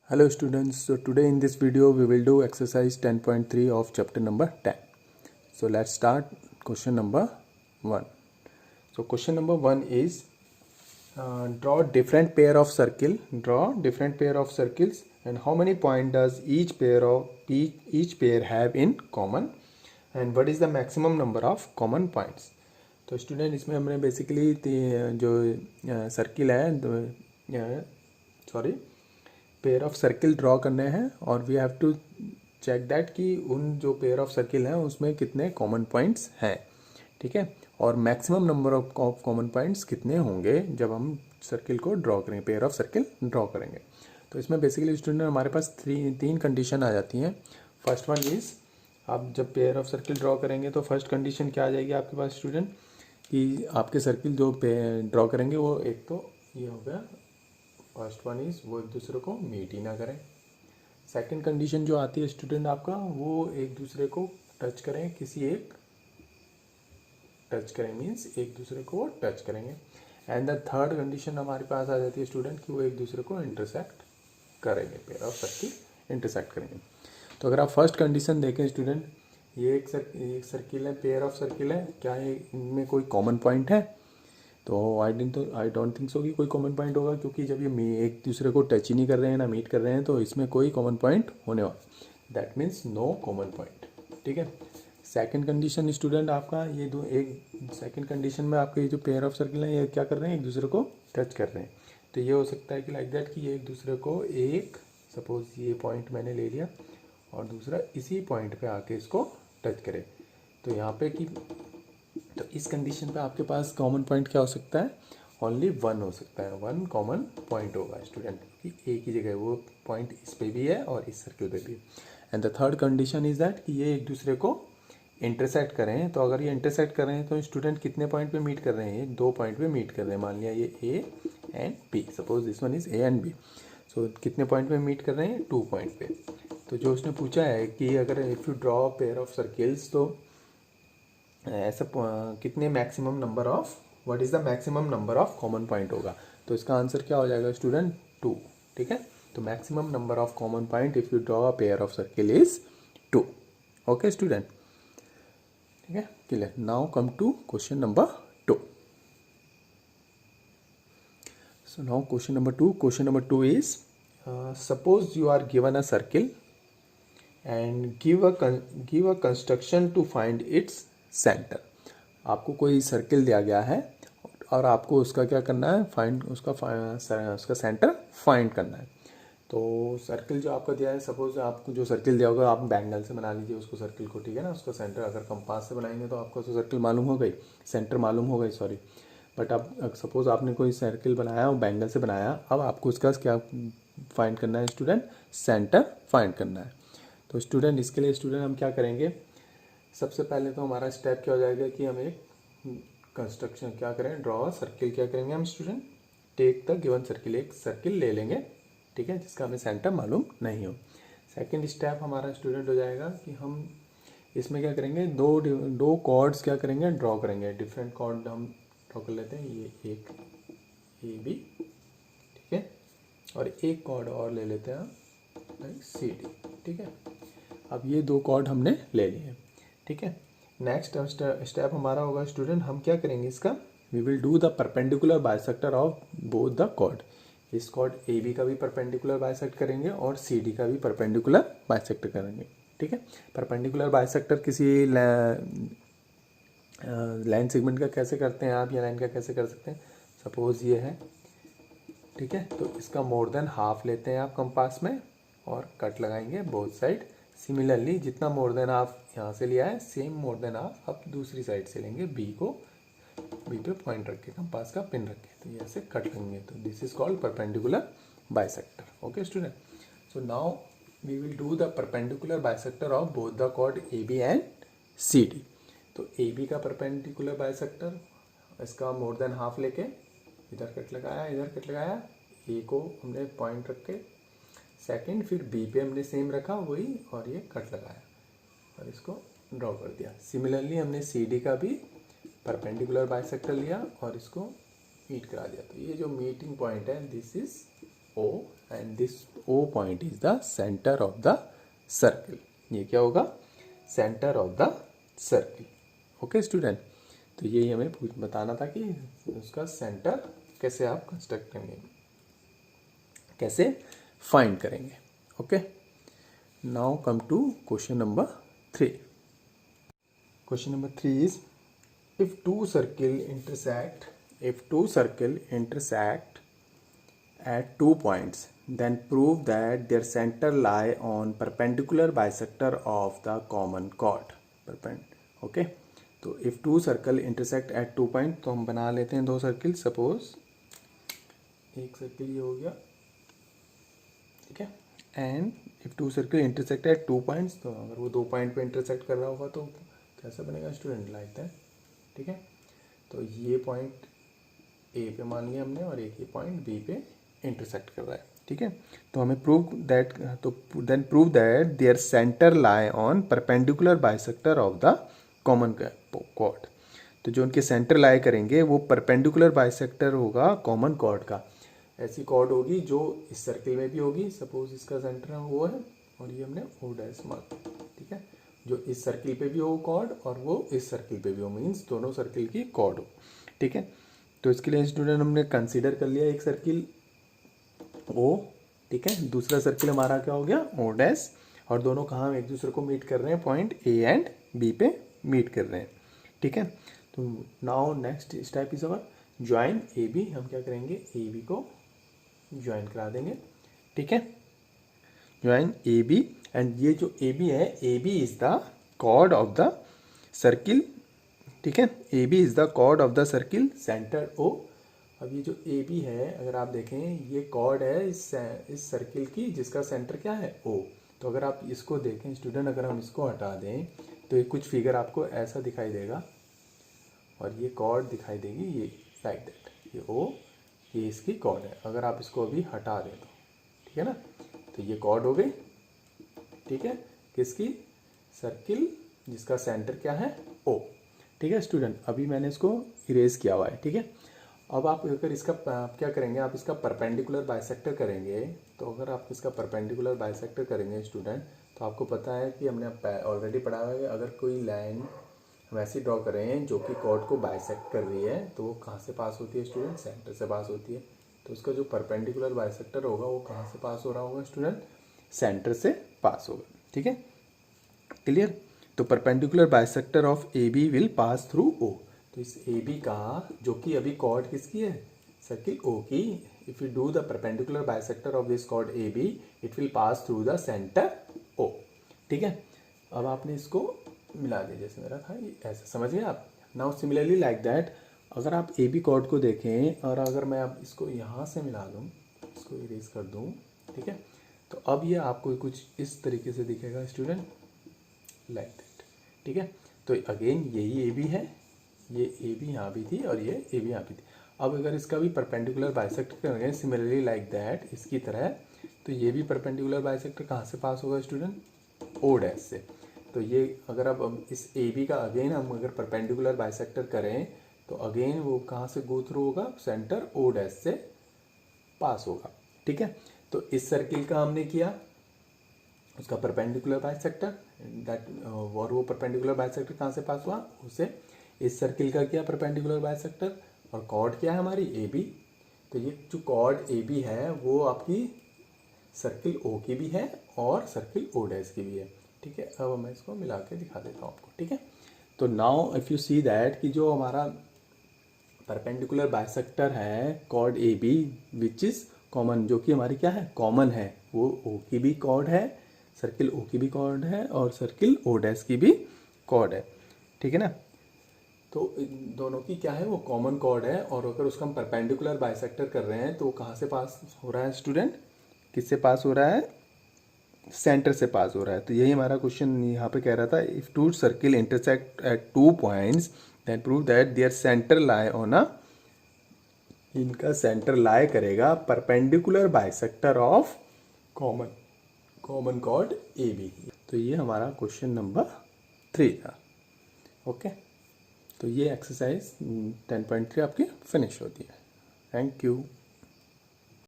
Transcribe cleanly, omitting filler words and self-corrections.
Hello students, so today in this video we will do exercise 10.3 of chapter number 10. So let's start question number 1. So question number 1 is draw different pair of circles and how many points does each pair have in common and what is the maximum number of common points. तो student इसमें हमने basically जो circle है pair of circle draw करने हैं और we have to check that कि उन जो पेयर ऑफ सर्किल हैं उसमें कितने कॉमन पॉइंट्स हैं, ठीक है, और maximum number of common points कितने होंगे जब हम सर्किल को ड्रॉ करेंगे, पेयर ऑफ सर्किल ड्रॉ करेंगे. तो इसमें बेसिकली स्टूडेंट हमारे पास तीन कंडीशन आ जाती हैं. फर्स्ट वन इज़ आप जब पेयर ऑफ सर्किल ड्रॉ करेंगे तो फर्स्ट कंडीशन क्या आ जाएगी आपके पास स्टूडेंट कि आपके सर्किल जो ड्रॉ करेंगे वो एक तो ये हो गया. फर्स्ट वन इज़ वो एक दूसरे को मीट ही ना करें. सेकंड कंडीशन जो आती है स्टूडेंट आपका वो एक दूसरे को टच करें, टच करें मीन्स एक दूसरे को टच करेंगे. एंड द थर्ड कंडीशन हमारे पास आ जाती है स्टूडेंट कि वो एक दूसरे को इंटरसेक्ट करेंगे, पेयर ऑफ सर्किल इंटरसेक्ट करेंगे. तो अगर आप फर्स्ट कंडीशन देखें स्टूडेंट, ये एक सर्किल है, पेयर ऑफ सर्किल है, क्या इनमें कोई कॉमन पॉइंट है? तो आई डोंट थिंक सो कि कोई कॉमन पॉइंट होगा, क्योंकि जब ये एक दूसरे को टच ही नहीं कर रहे हैं ना मीट कर रहे हैं तो इसमें कोई कॉमन पॉइंट होने वाला, that means no common point, ठीक है. सेकंड कंडीशन स्टूडेंट आपका ये दो एक सेकंड कंडीशन में आपके ये जो पेयर ऑफ सर्किल हैं ये क्या कर रहे हैं, एक दूसरे को टच कर रहे हैं. तो ये हो सकता है कि लाइक दैट कि ये एक दूसरे को एक सपोज ये पॉइंट मैंने ले लिया और दूसरा इसी पॉइंट पे आके इसको टच करे. तो यहाँ पे कि तो इस कंडीशन पे आपके पास कॉमन पॉइंट क्या हो सकता है, ओनली वन हो सकता है, वन कॉमन पॉइंट होगा स्टूडेंट, क्योंकि एक ही जगह वो पॉइंट इस पे भी है और इस सर्किल पे भी है. And the third condition is that कि ये एक दूसरे को इंटरसेक्ट करें. तो अगर ये इंटरसेक्ट कर रहे हैं तो स्टूडेंट कितने पॉइंट पे मीट कर रहे हैं, ये दो पॉइंट पे मीट कर रहे हैं. मान लिया ये A and B, suppose this one is A and B. So कितने पॉइंट पे मीट कर रहे हैं, 2 पॉइंट पे. तो जो उसने पूछा है कि अगर if you draw pair of circles तो ऐसा कितने maximum number of what is the maximum number of common point होगा. तो इसका आंसर क्या हो जाएगा स्टूडेंट, 2, ठीक है. तो maximum number of common point if you draw a pair of circle is 2. Okay student, ठीक है, clear. Now come to question number 2. So now question number 2 is suppose you are given a circle and give a construction to find its center. आपको कोई circle दिया गया है और आपको उसका क्या करना है, उसका सेंटर फाइंड करना है. तो सर्किल जो आपका दिया है, सपोज आपको जो सर्किल दिया होगा आप बैंगल से बना लीजिए उसको सर्किल को, ठीक है ना. उसका सेंटर अगर कंपास से बनाएंगे तो आपको सर्किल मालूम हो गई, सेंटर मालूम हो गई, सॉरी. बट अब सपोज आपने कोई सर्किल बनाया और बैंगल से बनाया, अब आपको उसका क्या फाइंड करना है स्टूडेंट, सेंटर फाइंड करना है. तो स्टूडेंट इसके लिए स्टूडेंट हम क्या करेंगे, सबसे पहले तो हमारा स्टेप क्या हो जाएगा कि हम एक कंस्ट्रक्शन क्या करें, ड्रॉ सर्किल क्या करेंगे हम student, take the given circle, एक सर्किल ले लेंगे, ठीक है, जिसका हमें सेंटर मालूम नहीं हो. सेकंड स्टेप हमारा स्टूडेंट हो जाएगा कि हम इसमें क्या करेंगे, दो कॉर्ड्स क्या करेंगे, ड्रॉ करेंगे. डिफरेंट कॉर्ड हम ड्रॉ कर लेते हैं, ये एक ए बी, ठीक है, और एक कॉर्ड और ले लेते हैं सी डी, ठीक है. अब ये दो कॉर्ड हमने ले लिए, ठीक है. नेक्स्ट स्टेप हमारा होगा स्टूडेंट, हम क्या करेंगे इसका, we will do the perpendicular bisector of both the chord. इस कॉर्ड ए बी का भी परपेंडिकुलर बाइसेक्ट करेंगे और सी डी का भी परपेंडिकुलर बाइसेक्ट करेंगे, ठीक है. परपेंडिकुलर बाइसेक्टर किसी लाइन सेगमेंट का कैसे करते हैं आप, या लाइन का कैसे कर सकते हैं, सपोज ये है, ठीक है. तो इसका मोर देन हाफ लेते हैं आप कंपास में और कट लगाएंगे बोथ साइड. सिमिलरली जितना मोर देन आप यहाँ से लिया है, सेम मोर देन आप दूसरी साइड से लेंगे, बी पे पॉइंट रख के, कंपास का पिन रख के, तो ये ऐसे कट लेंगे. तो this is called perpendicular bisector. Okay student, so now we will do the perpendicular bisector of both the chord A B and C D. तो ए बी का परपेंडिकुलर बाइसेक्टर, इसका मोर देन हाफ लेके इधर cut लगाया, ए को हमने point रख के, सेकेंड फिर बी पे हमने सेम रखा वही और ये कट लगाया और इसको ड्रॉ कर दिया. सिमिलरली हमने सी डी का भी परपेंडिकुलर बाइसेक्टर लिया और इसको मीट करा दिया. तो ये जो मीटिंग पॉइंट है this is O and this O point is the centre of the circle. ये क्या होगा? Centre of the circle. Okay student, तो यही हमें बताना था कि उसका सेंटर कैसे आप कंस्ट्रक्ट करेंगे, कैसे फाइंड करेंगे। Okay, now come to question number 3। Question number 3 is if two circle intersect at 2 points, then prove that their center lie on perpendicular bisector of the common chord। Okay, तो if two circle intersect at 2 point, तो हम बना लेते हैं दो circle. Suppose एक circle ये हो गया, ठीक है, and if two circle intersect at 2 points, तो अगर वो 2 पॉइंट पे इंटरसेक्ट कर रहा होगा तो कैसा बनेगा स्टूडेंट? लाइक दैट, ठीक है। तो ये पॉइंट ए पे मान लिया हमने और एक ये पॉइंट बी पे इंटरसेक्ट कर रहा है, ठीक है। तो हमें प्रूव दैट, तो then prove that their centre lie on perpendicular bisector of the common chord. तो जो उनके सेंटर लाई करेंगे वो परपेंडिकुलर बाइसेक्टर होगा कॉमन कॉर्ड का। ऐसी कॉर्ड होगी जो इस सर्किल में भी होगी। सपोज इसका सेंटर वो है और ये हमने ओ डैश मार्क, ठीक है। जो इस सर्किल पे भी हो कॉर्ड और वो इस सर्किल पे भी हो, मीन्स दोनों सर्किल की कॉर्ड हो, ठीक है। तो इसके लिए स्टूडेंट हमने कंसीडर कर लिया एक सर्किल ओ, ठीक है। दूसरा सर्किल हमारा क्या हो गया? O dash. और दोनों कहाँ एक दूसरे को मीट कर रहे हैं? पॉइंट ए एंड बी पे मीट कर रहे हैं, ठीक है। तो now next step is our join A B. हम क्या करेंगे? ए बी को ज्वाइन करा देंगे, ठीक है। ज्वाइन ए बी, एंड ये जो ए बी है, A B is the chord of the circle, ठीक है। A B is the chord of the circle centre O. अब ये जो ए बी है, अगर आप देखें, ये कॉर्ड है इस सर्किल की जिसका सेंटर क्या है? ओ। तो अगर आप इसको देखें स्टूडेंट, अगर हम इसको हटा दें तो ये कुछ फिगर आपको ऐसा दिखाई देगा और ये कॉर्ड दिखाई देगी, ये लाइक दैट, ये ओ, ये इसकी कॉर्ड है। अगर आप इसको अभी हटा दें तो, ठीक है ना, तो ये कॉर्ड हो गई, ठीक है, किसकी? सर्किल जिसका सेंटर क्या है? ओ, ठीक है स्टूडेंट। अभी मैंने इसको इरेज किया हुआ है, ठीक है। अब आप अगर इसका क्या करेंगे? आप इसका परपेंडिकुलर बाइसेक्टर करेंगे। तो अगर आप इसका परपेंडिकुलर बाइसेक्टर करेंगे स्टूडेंट, तो आपको पता है कि हमने ऑलरेडी पढ़ा हुआ है, अगर कोई लाइन हम ऐसी ड्रॉ करें जो कि कॉर्ड को बाइसेक्ट कर रही है, तो वो कहाँ से पास होती है स्टूडेंट? सेंटर से पास होती है। तो उसका जो परपेंडिकुलर बाइसेक्टर होगा वो कहाँ से पास हो रहा होगा स्टूडेंट? सेंटर से पास होगा, ठीक है, क्लियर। तो perpendicular bisector of A B will pass through O. तो इस ए बी का, जो कि अभी कॉर्ड किसकी है? सर्किल ओ की, if you do the perpendicular bisector of this chord A B, it will pass through the centre O, ठीक है। अब आपने इसको मिला दिया जैसे मेरा था, ये ऐसा समझ गए आप। नाउ सिमिलरली लाइक दैट, अगर आप ए बी कॉर्ड को देखें और अगर मैं अब इसको यहाँ से मिला दूँ, इसको इरेज कर दूँ, ठीक है, तो अब ये आपको कुछ इस तरीके से दिखेगा स्टूडेंट, लाइक दैट, ठीक है। तो अगेन यही ए बी है, ये ए बी यहाँ भी थी और ये ए बी यहाँ भी थी। अब अगर इसका भी परपेंडिकुलर बाइसेक्टर करेंगे सिमिलरली लाइक दैट, इसकी तरह, तो ये भी परपेंडिकुलर बाइसेक्टर कहाँ से पास होगा स्टूडेंट? ओ डैश से। तो ये अगर अब इस ए बी का अगेन हम अगर परपेंडिकुलर बाइसेक्टर करें तो अगेन वो कहाँ से गो थ्रू होगा? सेंटर ओ डैश से पास होगा, ठीक है। तो इस सर्किल का हमने किया, उसका परपेंडिकुलर बाइसेक्टर दैट, और वो परपेंडिकुलर बाइसेक्टर कहाँ से पास हुआ? उसे इस सर्किल का क्या? Perpendicular bisector. और कॉर्ड क्या है हमारी? A B. तो ये जो कॉर्ड ए बी है वो आपकी सर्किल ओ की भी है और सर्किल ओ डैश की भी है, ठीक है। अब मैं इसको मिला के दिखा देता हूँ आपको, ठीक है। तो now if you see that कि जो हमारा परपेंडिकुलर बाइसेक्टर है chord A B which is common, जो कि हमारी क्या है? कॉमन है, वो ओ की भी कॉर्ड है, सर्किल ओ की भी कॉर्ड है और सर्किल ओ डैश की भी कॉर्ड है, ठीक है ना। तो दोनों की क्या है? वो कॉमन कॉर्ड है। और अगर उसका हम परपेंडिकुलर बाइसेक्टर कर रहे हैं तो कहाँ से पास हो रहा है स्टूडेंट? किससे पास हो रहा है? सेंटर से पास हो रहा है। तो यही हमारा क्वेश्चन यहाँ पे कह रहा था, if two circle intersect at 2 points then prove that their centre lie on a, इनका सेंटर लाई करेगा perpendicular bisector of common chord A B. तो ये हमारा क्वेश्चन नंबर 3 था, ओके। तो ये एक्सरसाइज 10.3 आपकी फिनिश होती है। Thank you.